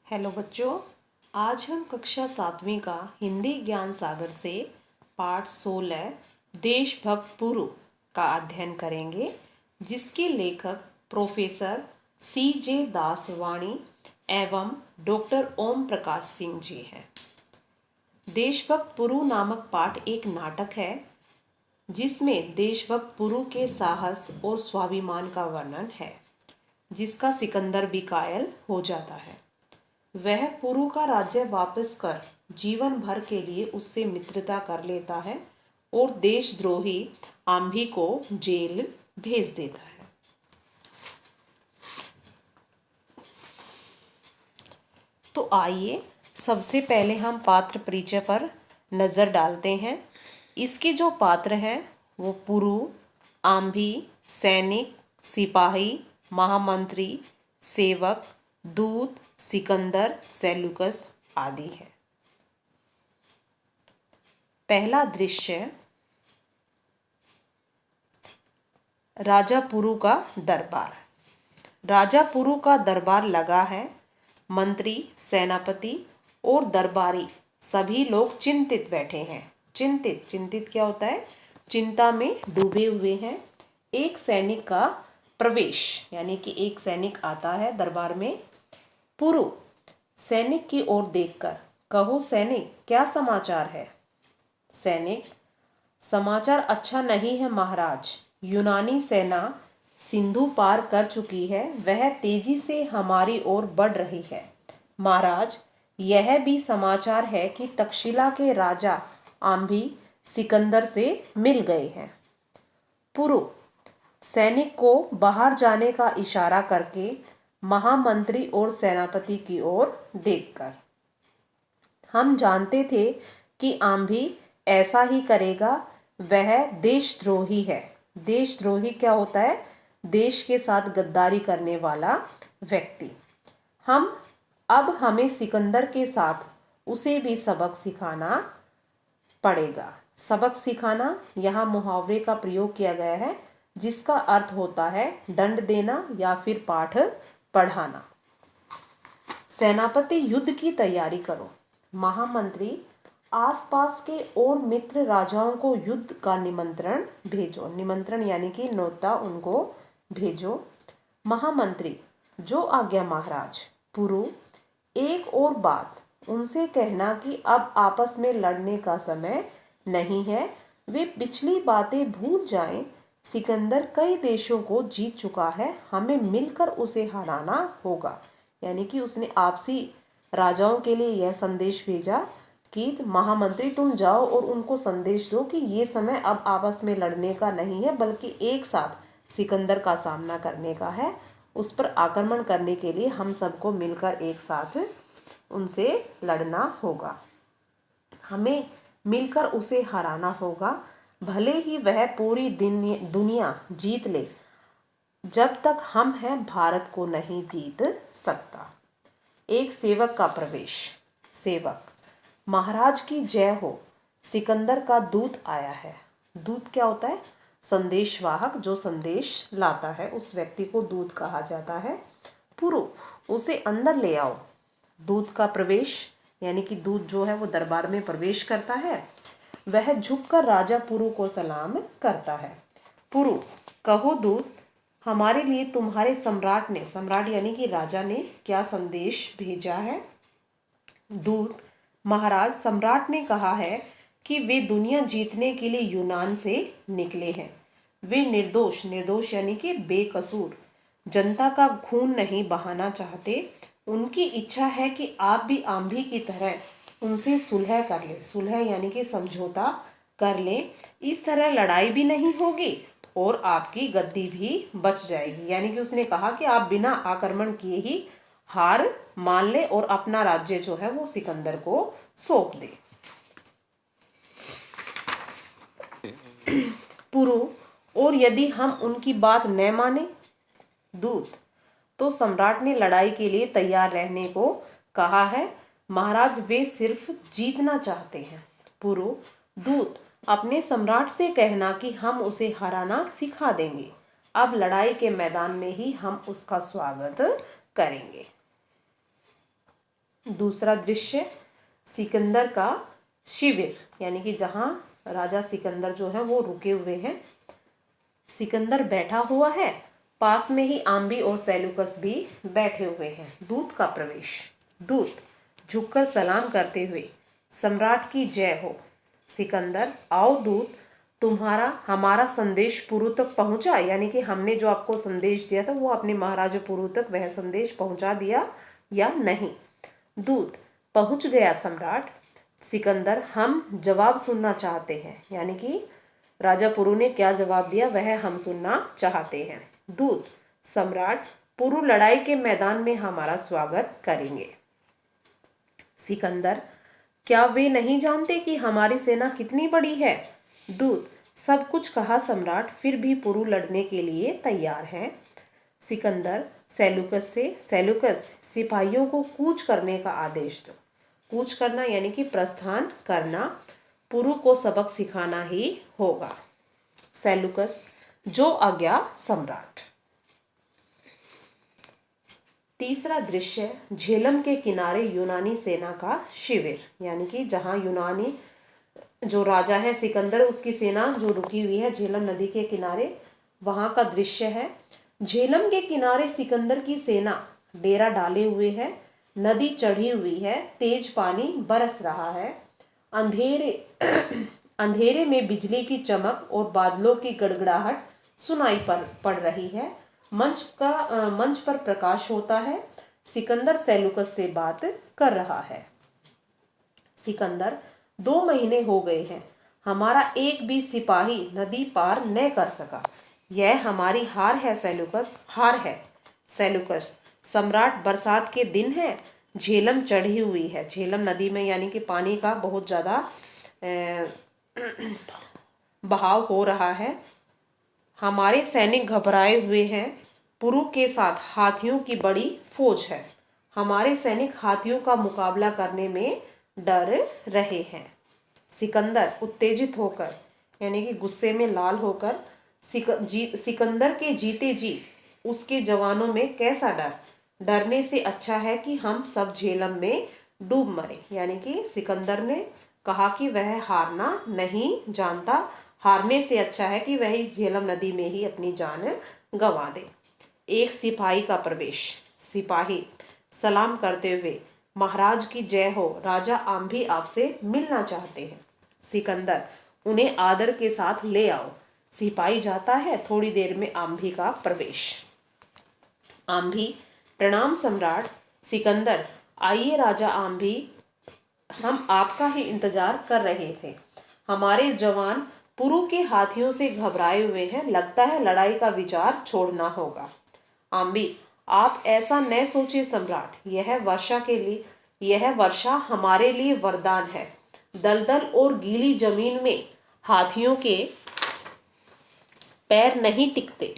Hello बच्चों, आज हम कक्षा 7वीं का हिंदी ज्ञान सागर से पाठ 16 देशभक्त पुरु का अध्ययन करेंगे, जिसके लेखक प्रोफेसर C.J. दासवाणी एवं डॉक्टर ओम प्रकाश सिंह जी हैं। देशभक्त पुरु नामक पाठ एक नाटक है जिसमें देशभक्त पुरु के साहस और स्वाभिमान का वर्णन है, जिसका सिकंदर भी कायल हो जाता है। वह पुरु का राज्य वापस कर जीवन भर के लिए उससे मित्रता कर लेता है और देशद्रोही आम्भी को जेल भेज देता है। तो आइए सबसे पहले हम पात्र परिचय पर नज़र डालते हैं। इसके जो पात्र हैं वो पुरु, आम्भी, सैनिक, सिपाही, महामंत्री, सेवक, दूत, सिकंदर, सेल्यूकस आदि है। पहला दृश्य राजा पुरु का दरबार। राजा पुरु का दरबार लगा है। मंत्री, सेनापति और दरबारी सभी लोग चिंतित बैठे हैं। चिंतित क्या होता है? चिंता में डूबे हुए हैं। एक सैनिक का प्रवेश, यानी कि एक सैनिक आता है दरबार में। पुरु सैनिक की ओर देखकर, कहो सैनिक, क्या समाचार है? सैनिक, समाचार अच्छा नहीं है महाराज। यूनानी सेना सिंधु पार कर चुकी है। वह तेजी से हमारी ओर बढ़ रही है। महाराज, यह भी समाचार है कि तक्षशिला के राजा आम्भी सिकंदर से मिल गए हैं। पुरु सैनिक को बाहर जाने का इशारा करके महामंत्री और सेनापति की ओर देखकर, हम जानते थे कि आम्भी ऐसा ही करेगा। वह देशद्रोही है। देशद्रोही क्या होता है? देश के साथ गद्दारी करने वाला व्यक्ति। हमें सिकंदर के साथ उसे भी सबक सिखाना पड़ेगा। सबक सिखाना, यहाँ मुहावरे का प्रयोग किया गया है, जिसका अर्थ होता है दंड देना या फिर पाठ पढ़ाना। सेनापति, युद्ध की तैयारी करो। महामंत्री, आसपास के और मित्र राजाओं को युद्ध का निमंत्रण भेजो। निमंत्रण यानी कि न्योता उनको भेजो। महामंत्री, जो आज्ञा महाराज। पुरु, एक और बात, उनसे कहना कि अब आपस में लड़ने का समय नहीं है। वे पिछली बातें भूल जाएं। सिकंदर कई देशों को जीत चुका है। हमें मिलकर उसे हराना होगा। यानी कि उसने आपसी राजाओं के लिए यह संदेश भेजा कि महामंत्री, तुम जाओ और उनको संदेश दो कि ये समय अब आपस में लड़ने का नहीं है, बल्कि एक साथ सिकंदर का सामना करने का है। उस पर आक्रमण करने के लिए हम सबको मिलकर एक साथ उनसे लड़ना होगा। हमें मिलकर उसे हराना होगा, भले ही वह पूरी दुनिया जीत ले, जब तक हम हैं भारत को नहीं जीत सकता। एक सेवक का प्रवेश। सेवक, महाराज की जय हो। सिकंदर का दूत आया है। दूत क्या होता है? संदेशवाहक, जो संदेश लाता है, उस व्यक्ति को दूत कहा जाता है। पुरु, उसे अंदर ले आओ। दूत का प्रवेश, यानी कि दूत जो है वो दरबार में प्रवेश करता है। वह झुककर राजा पुरु को सलाम करता है। पुरु, कहो दूत, हमारे लिए तुम्हारे सम्राट ने, सम्राट यानी कि राजा ने क्या संदेश भेजा है? दूत, महाराज, सम्राट ने कहा है कि वे दुनिया जीतने के लिए यूनान से निकले हैं। वे निर्दोष, निर्दोष यानी कि बेकसूर जनता का खून नहीं बहाना चाहते। उनकी इच्छा है कि आप भी आम्भी की तरह उनसे सुलह कर ले। सुलह यानी कि समझौता कर ले। इस तरह लड़ाई भी नहीं होगी और आपकी गद्दी भी बच जाएगी। यानी कि उसने कहा कि आप बिना आक्रमण किए ही हार मान ले और अपना राज्य जो है वो सिकंदर को सौंप दे। पुरु, और यदि हम उनकी बात न माने? दूत, तो सम्राट ने लड़ाई के लिए तैयार रहने को कहा है। महाराज, वे सिर्फ जीतना चाहते हैं। पुरु, दूत, अपने सम्राट से कहना कि हम उसे हराना सिखा देंगे। अब लड़ाई के मैदान में ही हम उसका स्वागत करेंगे। दूसरा दृश्य सिकंदर का शिविर, यानी कि जहाँ राजा सिकंदर जो है वो रुके हुए हैं। सिकंदर बैठा हुआ है, पास में ही आम्बी और सेलूकस भी बैठे हुए हैं। दूत का प्रवेश। दूत झुककर सलाम करते हुए, सम्राट की जय हो। सिकंदर, आओ दूत, तुम्हारा हमारा संदेश पुरु तक पहुंचा, यानी कि हमने जो आपको संदेश दिया था वो अपने महाराजा पुरु तक वह संदेश पहुंचा दिया या नहीं। दूत, पहुंच गया सम्राट। सिकंदर, हम जवाब सुनना चाहते हैं, यानी कि राजा पुरु ने क्या जवाब दिया वह हम सुनना चाहते हैं। दूत, सम्राट, पुरु लड़ाई के मैदान में हमारा स्वागत करेंगे। सिकंदर, क्या वे नहीं जानते कि हमारी सेना कितनी बड़ी है? दूत, सब कुछ कहा सम्राट, फिर भी पुरु लड़ने के लिए तैयार हैं। सिकंदर सेलूकस से, सेलूकस, सिपाहियों को कूच करने का आदेश दो। कूच करना यानी कि प्रस्थान करना, पुरु को सबक सिखाना ही होगा। सेलूकस, जो आज्ञा सम्राट। तीसरा दृश्य झेलम के किनारे यूनानी सेना का शिविर, यानी कि जहां यूनानी जो राजा है सिकंदर, उसकी सेना जो रुकी हुई है झेलम नदी के किनारे, वहां का दृश्य है। झेलम के किनारे सिकंदर की सेना डेरा डाले हुए है। नदी चढ़ी हुई है, तेज पानी बरस रहा है। अंधेरे अंधेरे में बिजली की चमक और बादलों की गड़गड़ाहट सुनाई पड़ रही है। मंच पर प्रकाश होता है। सिकंदर सेलूकस से बात कर रहा है। सिकंदर, 2 महीने हो गए हैं, हमारा एक भी सिपाही नदी पार न कर सका। यह हमारी हार है सेलूकस, हार है। सेलूकस, सम्राट, बरसात के दिन है, झेलम चढ़ी हुई है। झेलम नदी में यानी कि पानी का बहुत ज़्यादा बहाव हो रहा है। हमारे सैनिक घबराए हुए हैं। पुरु के साथ हाथियों की बड़ी फौज है। हमारे सैनिक हाथियों का मुकाबला करने में डर रहे हैं। सिकंदर उत्तेजित होकर यानी कि गुस्से में लाल होकर, सिकंदर के जीते जी उसके जवानों में कैसा डर, डरने से अच्छा है कि हम सब झेलम में डूब मरे। यानी कि सिकंदर ने कहा कि वह हारना नहीं जानता, हारने से अच्छा है कि वह इस झेलम नदी में ही अपनी जान गंवा दे। एक सिपाही का प्रवेश। सिपाही सलाम करते हुए, महाराज की जय हो, राजा आम्भी आपसे मिलना चाहते हैं। सिकंदर, उन्हें आदर के साथ ले आओ। सिपाही जाता है। थोड़ी देर में आम्भी का प्रवेश। आम्भी, प्रणाम सम्राट। सिकंदर, आइए राजा आम्भी, हम आपका ही इंतजार कर रहे थे। हमारे जवान पुरु के हाथियों से घबराए हुए हैं, लगता है लड़ाई का विचार छोड़ना होगा। आम्भी, आप ऐसा न सोचिए सम्राट, यह वर्षा हमारे लिए वरदान है। दलदल और गीली जमीन में हाथियों के पैर नहीं टिकते।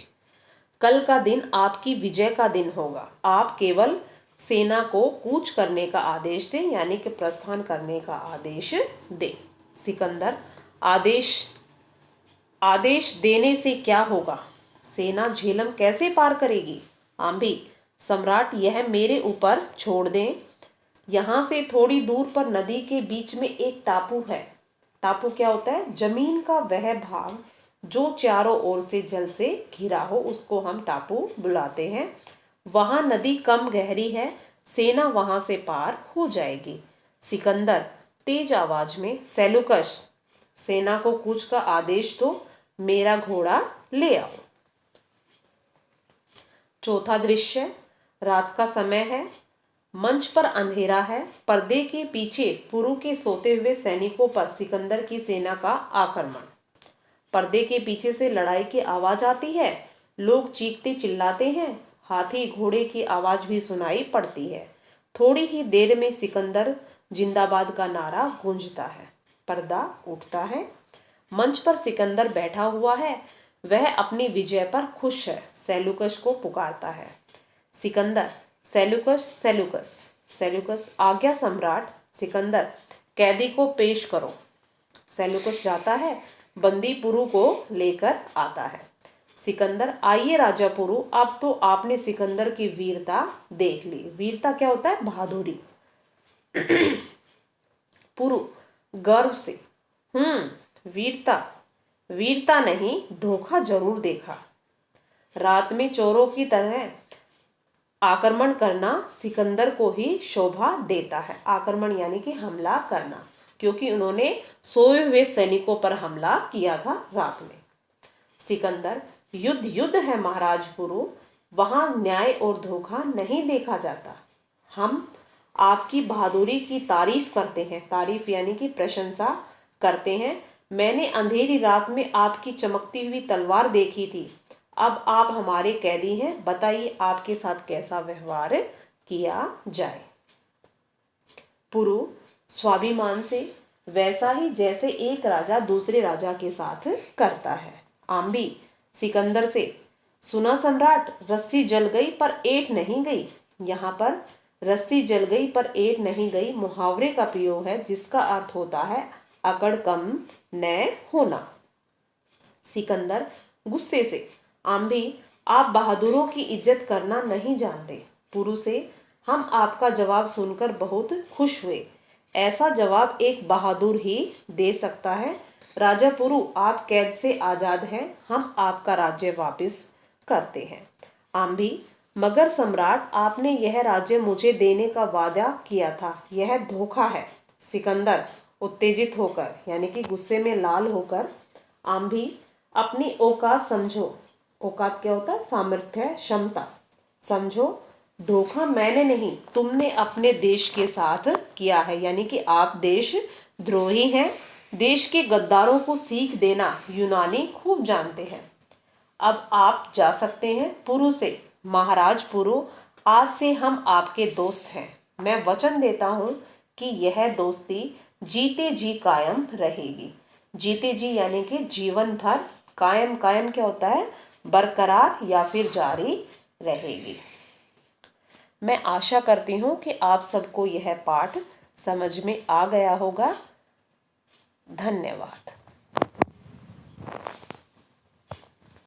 कल का दिन आपकी विजय का दिन होगा। आप केवल सेना को कूच करने का आदेश दें, यानी कि प्रस्थान करने का आदेश दें। सिकंदर, आदेश देने से क्या होगा? सेना झेलम कैसे पार करेगी? आम्भी, सम्राट, यह मेरे ऊपर छोड़ दें। यहाँ से थोड़ी दूर पर नदी के बीच में एक टापू है। टापू क्या होता है? जमीन का वह भाग जो चारों ओर से जल से घिरा हो, उसको हम टापू बुलाते हैं। वहां नदी कम गहरी है, सेना वहां से पार हो जाएगी। सिकंदर तेज आवाज में, सेलूकस, सेना को कूच का आदेश दो, मेरा घोड़ा ले आओ। चौथा दृश्य, रात का समय है, मंच पर अंधेरा है। पर्दे के पीछे पुरु के सोते हुए सैनिकों पर सिकंदर की सेना का आक्रमण। पर्दे के पीछे से लड़ाई की आवाज आती है, लोग चीखते चिल्लाते हैं, हाथी घोड़े की आवाज भी सुनाई पड़ती है। थोड़ी ही देर में सिकंदर जिंदाबाद का नारा गूंजता है। पर्दा उठता है। मंच पर सिकंदर बैठा हुआ है, वह अपनी विजय पर खुश है। सेलूकस को पुकारता है। सिकंदर, सेलूकस, सेलूकस, सेलूकस, आज्ञा सम्राट। सिकंदर, कैदी को पेश करो। सेलूकस जाता है, बंदी पुरु को लेकर आता है। सिकंदर, आइए राजा पुरु, अब तो आपने सिकंदर की वीरता देख ली। वीरता क्या होता है? बहादुरी। पुरु गर्व से, वीरता, वीरता नहीं धोखा जरूर देखा। रात में चोरों की तरह आक्रमण करना सिकंदर को ही शोभा देता है। आक्रमण यानी कि हमला करना, क्योंकि उन्होंने सोए हुए सैनिकों पर हमला किया था रात में। सिकंदर, युद्ध युद्ध है महाराज पुरु, वहां न्याय और धोखा नहीं देखा जाता। हम आपकी बहादुरी की तारीफ करते हैं। तारीफ यानी कि प्रशंसा करते हैं। मैंने अंधेरी रात में आपकी चमकती हुई तलवार देखी थी। अब आप हमारे कैदी हैं, बताइए आपके साथ कैसा व्यवहार किया जाए। पुरु स्वाभिमान से, वैसा ही जैसे एक राजा दूसरे राजा के साथ करता है। आम्बी सिकंदर से, सुना सम्राट, रस्सी जल गई पर ऐंठ नहीं गई। यहाँ पर रस्सी जल गई पर ऐंठ नहीं गई मुहावरे का प्रयोग है, जिसका अर्थ होता है अकड़ कम न होना। सिकंदर गुस्से से, आम्बी आप बहादुरों की इज्जत करना नहीं जानते। पुरु से, हम आपका जवाब सुनकर बहुत खुश हुए। ऐसा जवाब एक बहादुर ही दे सकता है। राजा पुरु, आप कैद से आजाद हैं, हम आपका राज्य वापस करते हैं। आम्बी, मगर सम्राट, आपने यह राज्य मुझे देने का वादा किया था, यह धोखा है। सिकंदर उत्तेजित होकर यानी कि गुस्से में लाल होकर, आम्बी अपनी औकात समझो। औकात क्या होता है? सामर्थ्य, क्षमता समझो। धोखा मैंने नहीं, तुमने अपने देश के साथ किया है, यानी कि आप देश द्रोही हैं। देश के गद्दारों को सीख देना यूनानी खूब जानते हैं। अब आप जा सकते हैं। पुरु से, महाराज पुरु, आज से हम आपके दोस्त हैं। मैं वचन देता हूँ कि यह दोस्ती जीते जी कायम रहेगी। जीते जी यानी कि जीवन भर। कायम, कायम क्या होता है? बरकरार या फिर जारी रहेगी। मैं आशा करती हूँ कि आप सबको यह पाठ समझ में आ गया होगा। धन्यवाद।